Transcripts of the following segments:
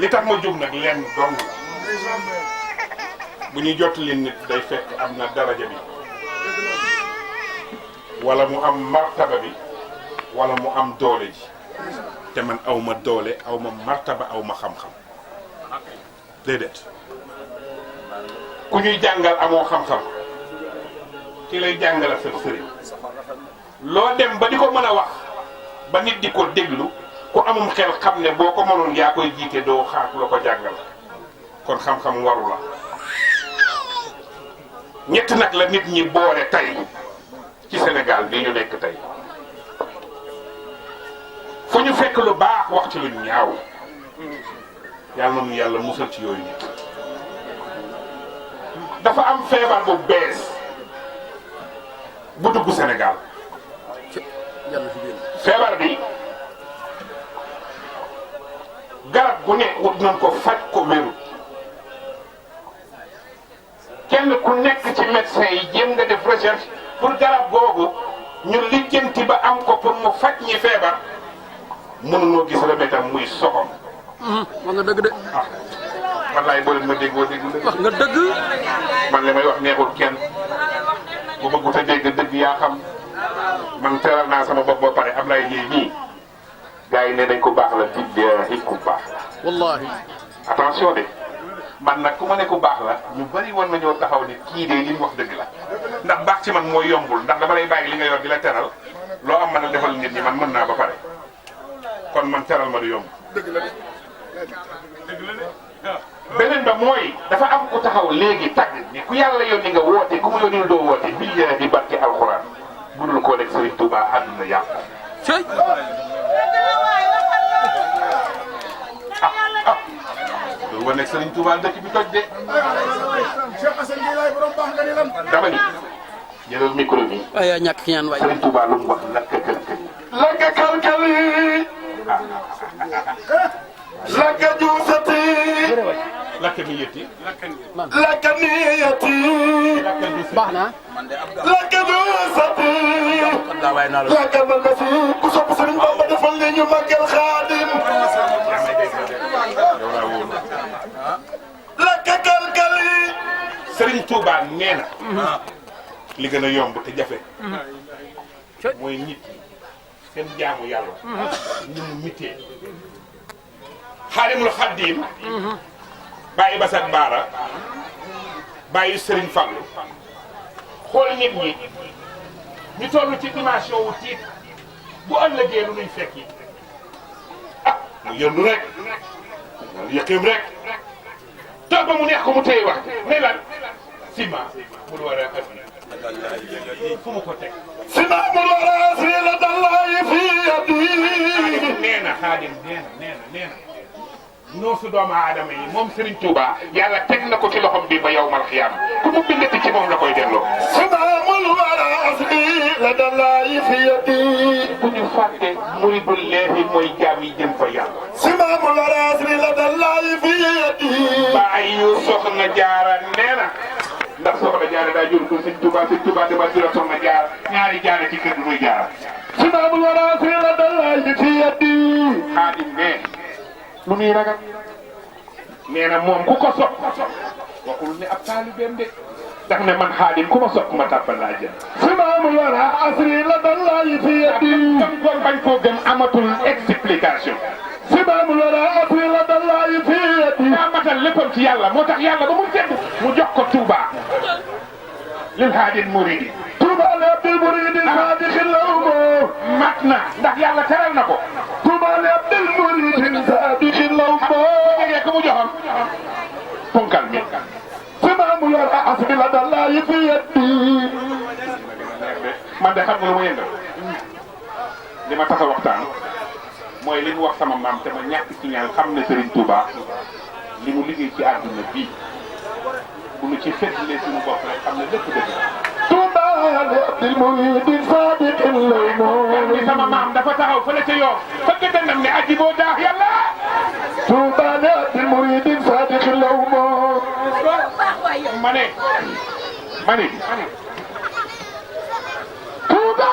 li tax ma jóg nag leen dong bu ñuy jottali nit day fekk am na daraja bi wala mu am martaba bi wala mu am doole ji te man aw ma doole aw ma martaba aw ma xam-xam déedéet ku ñuy jàngal amoo xam-xam ki lay jàngal ak sa sëriñ loo dem ba di ko mën a wax ba nit di ko déglu ku amum xel xam ne boo ko mënoon yaa koy jiite doo xaar la ko jàngal kon xam-xam waru la ñett nag la nit ñi boole tey ci Sénégal bi ñu nekk tey fu ñu fekk lu baax wax ci lu ñaaw yàlla na nu yàlla musal ci yooyu nit dafa am feebar bu bees bu dugg Sénégal feebar bi garab gu ne wut nañ ko faj ko wérut kenn ku nekk ci médecin yi jéem nga def recherche pour garab googu ñu lijjanti ba am ko pour mu faj ñi feebar mënunoo gis remède am muy soxom. wax nga dëgg de. ah wallaay boo leen ma déggoo dégg wax nga dëgg. man li may wax neexul kenn bu bëggut a dégg dëgg yaa xam man teral naa sama bopp ba pare Ablaye Dieye nii gars yi ne dañ ko baax la di ku baax la. wallaahi. attention de man nag ku ma ne ku baax la ñu bari war nañoo taxaw ni kii de li mu wax dëgg la ndax baax ci man mooy yombul ndax dama lay bàyyi li nga yor di la teral loo am mën a defal nit ñi man mën naa ba pare kon man teral ma du yomb. dëgg la de beneen ba mooy dafa am ku taxaw léegi tagg ni ku yàlla yónni nga woote ku mu yónni doo woote bii di barke alxuraan budul koo nekk Serigne Touba àdduna yàqu. cey. loolu wane Serigne Touba dëkk bi toj de. dama ni jëlal micro bi. waaye yaa ñàkk ci ñaan waay. Serigne Touba lu mu wax lakk kër-kër. lakk kër-kër yi. lakk juusati. lakk mi yëtti. lakk mi yëtti. baax na. lakk juusati. lakk na nga si ku sopp Serigne Bamba defal li ñu màggal Xaadim. lakk kër-kër yi. Serigne Touba nee na. li gën a yomb te jafe. mooy nit ñi seen jaamu yàlla. ni mu mitee. Xaadimul Xaadim. bàyyi Basak Baara. bàyyi Serigne Fallou. xool nit ñi. ñu toll ci dimension wu tiit bu ëllëgee lu nuy fekki. ah mu yëndu rek. mu yëqim rek. toog ba mu neex ko mu téye wax ne lan. Sima mu war a fu mu ko teg. Sima mu war a fi la dallaay fi yadi. nee na Xaadim nee na noosu doomu aadama yi moom Serigne Touba yàlla teg na ko ci loxom bi ba yawmal xiyaam ku mu bindati ci moom la koy delloo. Sima mu war a fi la dallaay fi yadi. bu ñu fàtte muridul leehi mooy jaam yi jëm fa yàlla. Sima mu war a fi la dallaay fi yadi. bàyyi soxna Jaara nee na. ndax soxna Jaara daa jur ko Sëñ Touba dama jura soxna Jaara ñaari Jaara ci kër gi muy Jaara. Sima mu war a fi la dallaay fi yadi. Xaadim ne lu muy ragal nee na moom ku ko sopp waxul ne ab taalibeem de daf ne man Xaadim ku ma sopp ma tàbbal laa jëm. Simaamul wara asri la dallaay fi yadi. kon bañ koo gëm amatul explication. Simaamul wara asri la dallaay fi yadi. daa matal léppam ci yàlla moo tax yàlla ba mu sedd mu jox ko Touba. lil haadin muridi. Touba li abdil muridi saadixin lawmo. mat na ndax yàlla teral na ko. Touba li abdil muridi saadixin lawmo. ko mu joxoon ponkal mi. Simaamul wara asri la dallaay fi yadi. man de xam nga lu ma yëngal li ma tax a waxtaan mooy li mu wax sama maam te ma ñàkk ci ñaan xam ne Serigne Touba li mu liggéey ci àdduna bii bu ñu ci fëtlee suñu bopp rek xam ne lépp dëgg la. Touba li abdil muridi saadiqin lawmo. li sama maam dafa taxaw fële ca yoo fëgg dënnam ne aji boo daax yàlla. Touba li abdil muridi saadiqin lawmo. ma ne. Touba.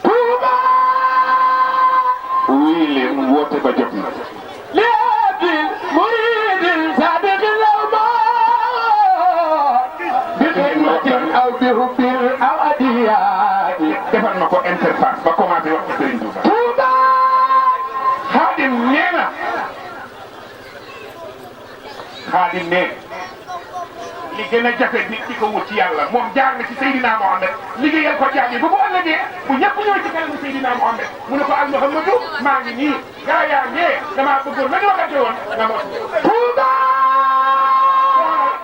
Touba. wuy leen ba jot na léegi muridin sadiqin law ma bi xidmatin aw bi hubbin aw adiyaati defal ma ko interface ba commencé wax ci Serigne Touba. Touba Xaadim nee na Xaadim nee li gën a jafe nit ki ko wut ci yàlla moom jaar na ci Seydina Mohamed liggéeyal ko jaam yi ba bu ëllëgee bu ñëpp ñëw ci kanamu Seydina Mohamed mu ne ko al Muhammadu maa ngi nii gaa yaa ngee damaa bëggoon la ñu waxante woon nga mos. Touba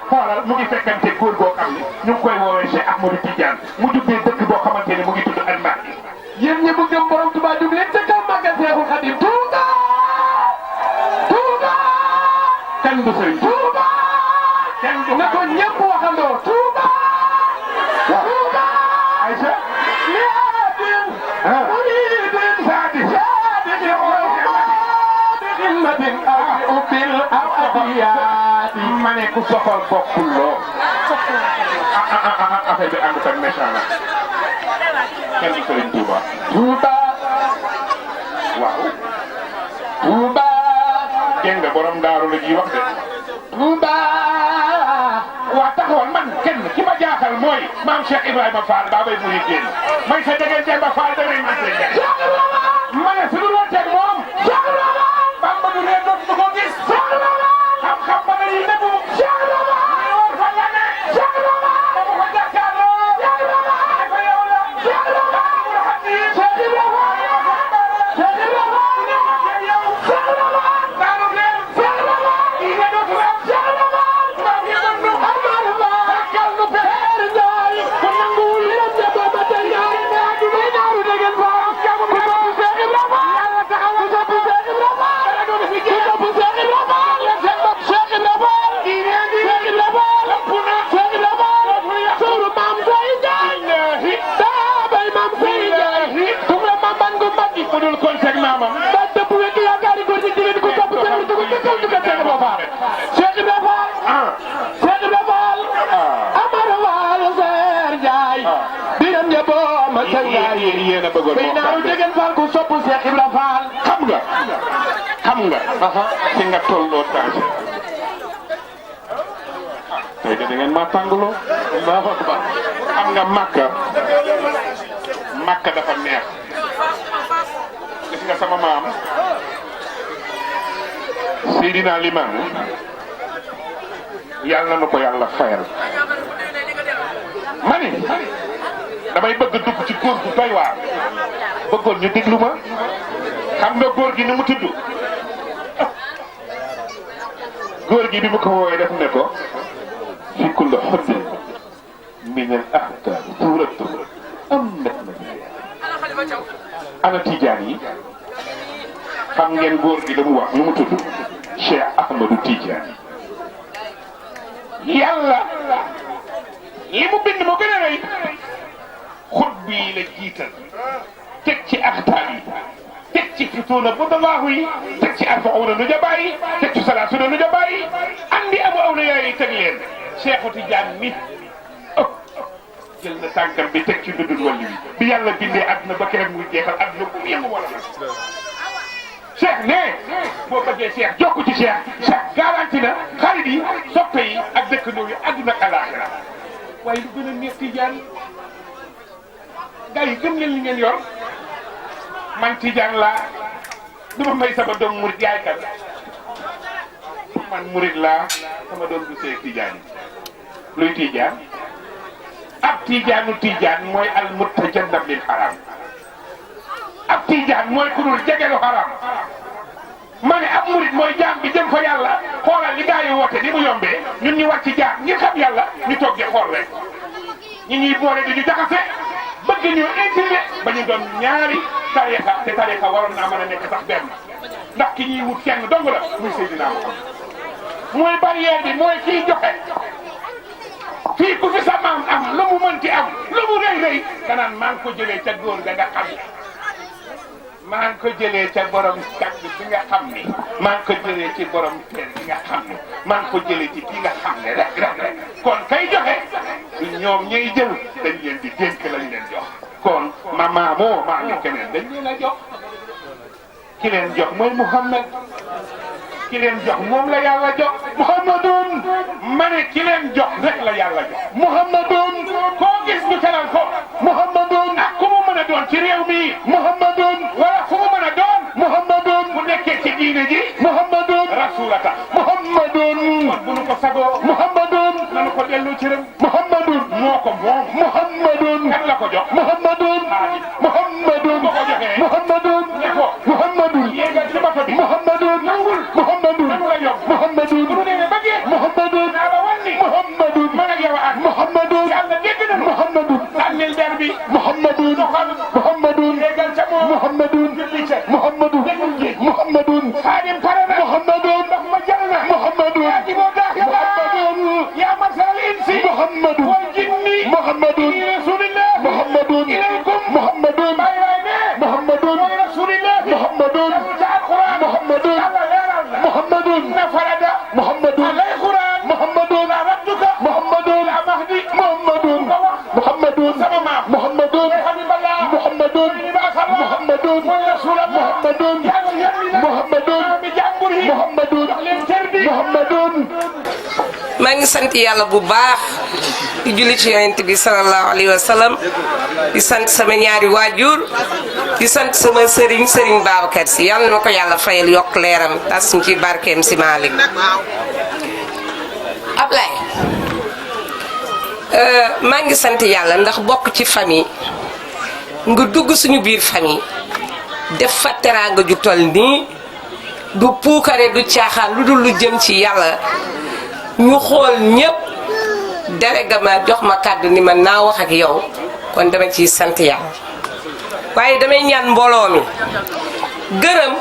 xoolal mu ngi fekkante góor goo xam ne ñu ngi koy woowee Cheikh Ahmadou Tidiane mu jubbee dëkk boo xamante ne mu ngi tudd Almadi. yéen ñi bëgg borom Touba jug leen ca kaw màggal Seexul Xadim Touba Touba kan du sëriñ Touba kenn du na ko ñëpp waxandoo Touba Touba Aïcha léegi muridin sadiqin xidmatin aw bi hubbin aw adiyaati ma ne ku soxal bokkul loo affaire bi ànd ak méchant la kenn du sëriñ Touba Touba waaw Touba dégg nga borom daaru la ji wax de Touba waa taxawal man kenn ki ma jaaxal mooy maam Cheikh Ibrahima Fall baa bay muy génn may sa déggante ba Fall damay man see jaay ma ne su dul woon teg moom Bamba du ree doot du ko gis xam-xam ba dañuy nëbbu ñu war fa la ne dama ko jàkkaarloo dafa yow la budul kon teg maamam ba dëpp wekk yaakaari góor ñi jigéen ko topp teewlu dugg ci kaw dugg teg ba faal Cheikh Ibrahima Fall Cheikh Ibrahima Fall Amar Fall Seer Njaay biram ña boo ma sangaay yéen a bëggoon bay naaru jegen Fall ku sopp Cheikh Ibrahima Fall xam nga fi nga tolloo tànge tey de da ngeen maa tàngaloo Allahu akbar xam nga Makka dafa neex gis nga sama maam Seydina Limaamu yàlla na ko yàlla fayal ma ni damay bëgg dugg ci góor gu doy waar bëggoon ñu déglu ma xam nga góor gi ni mu tudd góor gi bi mu ko woowee def ne ko fi kulli xuddin min al ahdaar suuratu am na ana Tijaan yi xam ngeen góor gi la mu wax nu mu tudd Cheikh Ahmadou Tidiane yàlla li mu bind moo gën a rëy xut bii la jiital teg ci axtaar yi teg ci fituuna budallahu yi teg ci arbauna nujabaa yi teg ci salaasuna nujabaa yi andi amu awliyaa yi teg leen Cheikhu Tidiane mi jël na tànkam bi teg ci dundul wàllu wi bi yàlla bindee àdduna ba keroog muy jeexal àdduna bu mu yëngu wala nag Cheikh ne boo bëggee Cheikh jokku ci Cheikh garanti na xarit yi soppe yi ak dëkkandoo yi àdduna ak àllaaxira waaye lu gën a neex Tidiane gars yi gëm leen li ngeen yor man Tidiane laa duma may sama doom murit yaay kat man murit laa sama doom du see Tidiane luy Tidiane ab Tidiane mooy al mutajannab lil haram ab Tidiane mooy ku dul jegelu haram ma ne ab murit mooy jaam bi jëm fa yàlla xoolal li gaa yi woote ni mu yombee ñun ñu wàcc jaam ngir xam yàlla ñu toog di xool rek ñi ñuy boole di ñu jaxase bëgg ñu intimé ba ñu doon ñaari tarixa te tarixa waroon naa mën a nekk sax benn ndax ki ñuy wut kenn dong la muy Seydina Muhammad mooy barrière bi mooy kiy joxe fii ku fi sa maam am lu mu mënti am lu mu rëy rëy danaan maa ngi ko jëlee ca góor ga nga xam ne maa ngi ko jëlee ca borom kàgg bi nga xam ni maa ngi ko jëlee ci borom teen bi nga xam ne maa ngi ko jëlee ci ki nga xam ne rek kon kay joxe du ñoom ñay jël dañ leen di dénk lañ leen jox kon ma maamoo maa ngi keneen dañ leen a jox ki leen jox mooy Muhammad ki leen jox moom la yàlla jox Muhammadun ma ne ki leen jox rek la yàlla jox Muhammadun koo gis ñu teral ko Muhammadun ak ku mu mën a doon ci réew mi Muhammadun wala fu mu mën a doon Muhammadun bu nekkee ci diine ji Muhammadun rasulata Muhammadun bu nu ko sagoo Muhammadun nanu ko dellu ci rëm Muhammadun moo ko moom Muhammadun kan la ko jox Muhammadun Muhammadun ko joxee Muhammadun ne ko Muhammadun yéegal ci bato bi Muhammadun nangul Muhammadun la yokk Muhammadun bu demee ba jeex Muhammadun naa la wan ni Muhammadun man ak yow ak Muhammadun yàlla dégg na Muhammadun sànnil der bi Muhammadun Muhammadun yéegal ca moom Muhammadun Muhammadun Muhammadun xaadim pare na Muhammadun ndax ma jël na Muhammadun yaa ci moo daax Muhammadun yaa marsal insi Muhammadun wal jinni Muhammadun rasulillah Muhammadun ilaykum Muhammadun bay bay ne Muhammadun rasulillah Muhammadun Muhammadun Muhammadun nafarada Muhammadun lay Quran Muhammadun rabbuka Muhammadun mahdi Muhammadun Muhammadun sama maam Muhammadun habiballah Muhammadun Muhammadun Muhammadun Muhammadun Muhammadun Muhammadun maa ngi sant yàlla bu baax di julli ci yonent bi sallallahu alayhi wa sallam di sant sama ñaari waajur di sant sama sëriñ Babacar Si yàlla na ma ko yàlla fayal yokk leeram tas ñu ci barkeem si Malick Ablaye maa ngi sant yàlla ndax bokk ci famille nga dugg suñu biir famille def fa teraanga ju toll nii du puukare du caaxaan lu dul lu jëm ci yàlla ñu xool ñépp délégué ma jox ma kàddu ni man naa wax ak yow kon dama ciy sant yàlla waaye damay ñaan mbooloo mi gërëm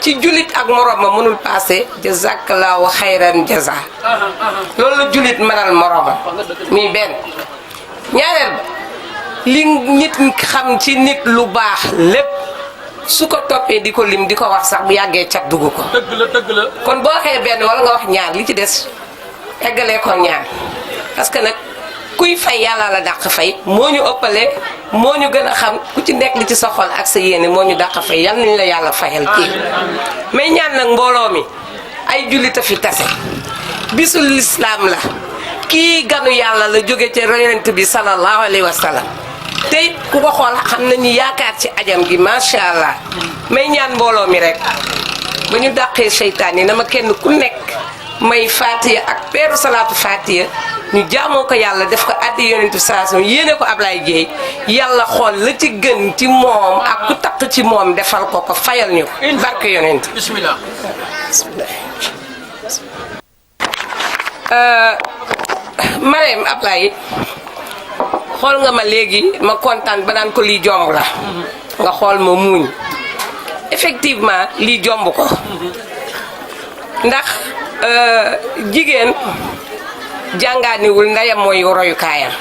ci jullit ak morom ma mënul passé jazakallahu xayran jaza loolu la jullit mënal moromam muy benn ñaareel li nit xam ci nit lu baax lépp su ko toppee di ko lim di ko wax sax bu yàggee cat dugg ko dëgg la kon boo waxee benn wala nga wax ñaar li ci des eggalee ko ñaar parce que nag kuy fay yàlla la dàq fay moo ñu ëppale moo ñu gën a xam ku ci nekk li ci sa xol ak sa yéene moo ñu dàq fay yal nañu la yàlla fayal kii mais ñaan nag mbooloo mi ay jullit a fi tase bisul lislaam la kii ganu yàlla la jóge ca yonent bi sallallahu alayhi wa sallam tey ku ko xool xam nañu yaakaar ci ajam gi macha allah may ñaan mbooloo mi rek ba ñu dàqee seytaan yi na ma kenn ku nekk may fatiya ak peeru salaatu fatiya ñu jaamoo ko yàlla def ko addi yonentu salaasam yéene ko Ablaye Dieye yàlla xool la ci gën ci moom ak ku taq ci moom defal ko ko fayal ñu ko barke yonent bismillah Marème Ablaye xool nga ma léegi ma kontaan ba naan ko lii jomb la nga xool ma muuñ effectivement lii jomb ko ndax jigéen jàngaaniwul ndeyam mooy royukaayam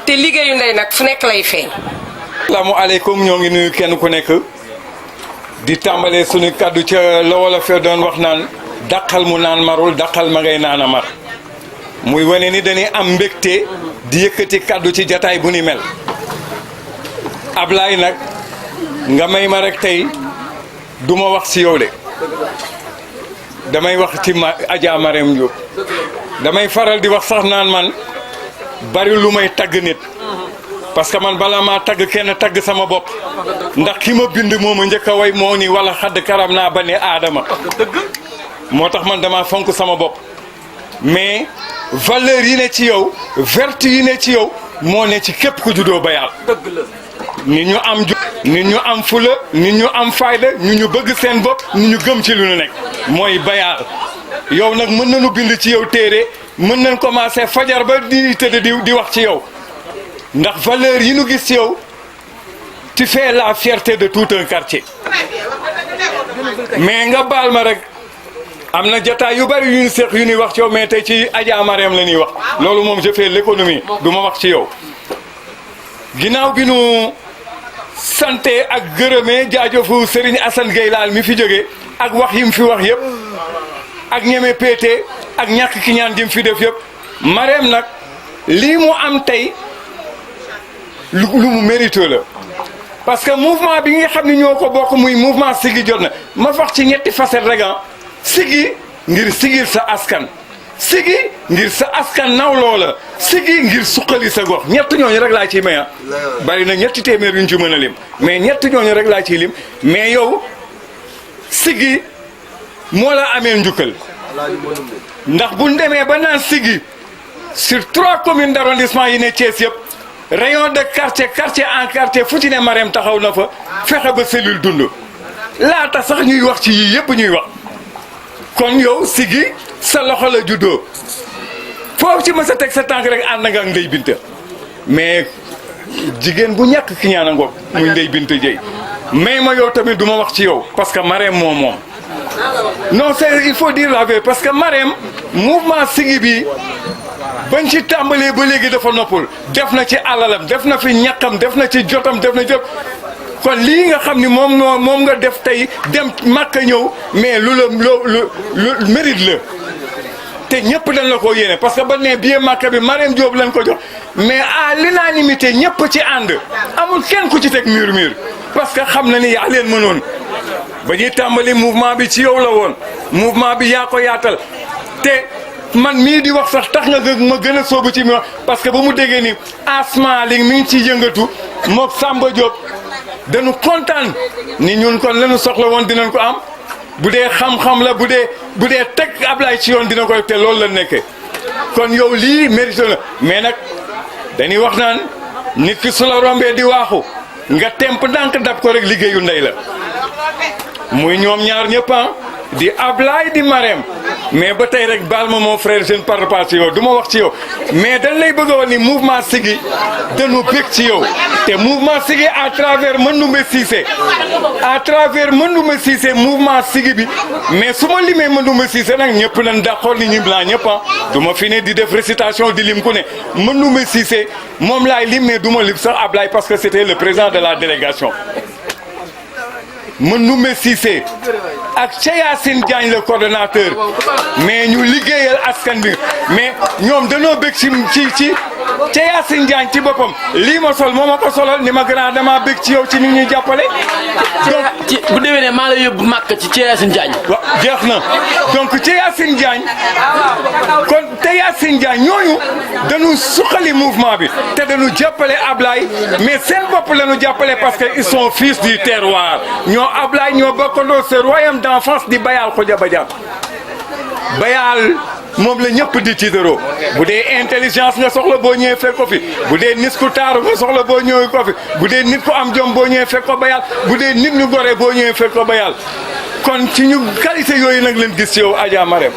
te liggéeyu ndey nag fu nekk lay feeñ. asalaamaaleykum ñoo ngi nuyu kenn ku nekk di tàmbalee suñu kaddu ca la wala fee doon wax naan dàqal mu naan marul dàqal ma ngay naan a mar muy wane ni dañuy am mbégte di yëkkati kaddu ci jataay bu ni mel Ablaye nag nga may ma rek tey du ma wax si yow de damay wax ci Adja Marème Diop damay faral di wax sax naan man bari lu may tagg nit parce que man bala maa tagg kenn tagg sama bopp ndax ki ma bind moo ma njëkk a way moo ni wala xadd karam naa ba ne aadama moo tax man dama fonk sama bopp mais valeur yi ne ci yow vertu yi ne ci yow moo ne ci képp ku juddoo ba yàlla nit ñu am nit ñu am fula nit ñu am fayda ñu bëgg seen bopp nit ñu gëm ci lu ñu nekk mooy bayaal yow nag mën nañu bind ci yow téere mën nañ commencé fajar ba di tëdd di wax ci yow ndax valeur yi ñu gis ci yow tu fais la fierté de tout un quartier mais nga baal ma rek am na jotaay yu bari yu ñu seq yu ñuy wax ci yow mais tey ci Adja Marème la ñuy wax loolu moom je fais l'économie du ma wax ci yow ginnaaw bi nu santé ak gërëmee jaajëfu Serigne Assane Gueye laal mi fi jóge ak wax yi mu fi wax yëpp ak ñeme péete ak ñàkk ki ñaan jëm fi def yëpp Marème nag lii mu am tey lu mu mérite la parce que mouvement bi nga xam ne ñoo ko bokk muy mouvement Siggi jot na ma wax ci ñetti facette rek ah Siggi ngir sigil sa askan Siggi ngir sa askan nawloo la Siggi ngir suqali sa gox ñett ñooñu rek laa ciy may ah bari na ñetti téeméer yuñ ci mën a lim mais ñett ñooñu rek laa ciy lim mais yow Siggi moo la amee njukkal ndax buñ demee ba naan Siggi sur 3 communes d'arrondissement yi ne Thiès yëpp rayon de quartier en quartier fu ci ne Marème taxaw na fa fexe ba cellule dund laata sax ñuy wax ci yii yëpp ñuy wax kon yow Siggi sa loxo la juddoo foofu ci mës a teg sa tànk rek ànd nga ak Ndeye Binta mais jigéen bu ñàkk ki ñaan a ngoog muy Ndeye Binta Dieye mais ma yow tamit du ma wax ci yow parce que Marème moom non c'est il faut dire la vérité parce que Marème mouvement Siggi bi bañ ci tàmbalee ba léegi dafa noppul def na ci alalam def na fi ñàkkam def na ci jotam def na jot kon lii nga xam ni moom nga def tey dem Makka ñëw mais lu mérite la te ñëpp dañ la ko yéene parce que ba ne billet Makka bi Marème Diop lañ ko jox mais à l'unanimité ñëpp ci ànd amul kenn ku ci teg mur parce que xam na ni yaa leen mënoon ba ñuy tàmbali mouvement bi ci yow la woon mouvement bi yaa ko yaatal te man mii di wax sax tax nga ma gën a sóobu ci mi wax parce que ba mu déggee ni Asma li mi ngi ciy yëngatu moog Samba Diop dañu kontaan ni ñun kon lañu soxla woon dinañ ko am bu dee xam-xam la bu dee teg Ablaye ci yoon dina koy te loolu la nekkee kon yow lii mérite la mais nag dañuy wax naan nit ki su la rombee di waaxu nga temp ndànk dab ko rek liggéeyu ndey la muy ñoom ñaar ñëpp di Ablaye di Marème mais ba tey rek baal ma mon frère je ne parle pas ci yow du ma wax ci yow mais dañ lay bëgg a wax ni mouvement Siggi dañu bég ci yow te mouvement Siggi à travers Mandoumbe Cissé mouvement Siggi bi mais su ma limee Mandoumbe Cissé nag ñëpp nañ d'accord ni ñu blanc ñëpp du ma fi ne di def récitation di lim ku ne Mandoumbe Cissé moom laay lim mais du ma lim sax Ablaye parce que c'était le président de la délégation Mandoumbe Cissé ak Yacine Diagne le coordonnateur mais ñu liggéeyal askan bi mais ñoom dañoo bëgg ci Yacine Diagne ci boppam lii ma sol moo ma ko solal ni ma grand dama bëgg ci yow ci ni ñuy jàppale. donc ci bu déwénee maa la yóbbu màkk ci Yacine Diagne. waaw jeex na donc Yacine Diagne kon Yacine Diagne ñooñu dañu suqali mouvement bi te dañu jàppale Ablaye mais seen bopp la ñu jàppale parce que ils sont fils du terroir ñoo Ablaye ñoo bokkandoo ce royaume d'enfance di Bayal Khoja Badiane Bayal moom la ñëpp di tiitaroo bu dee intelligence nga soxla boo ñëwee fekk ko fi bu dee nit ku taaru nga soxla boo ñëwee ko fi bu dee nit ku am jom boo ñëwee fekk ko Bayal bu dee nit ñu gore boo ñëwee fekk ko Bayal kon ci ñu qualité yooyu nag leen gis yow Adja Marème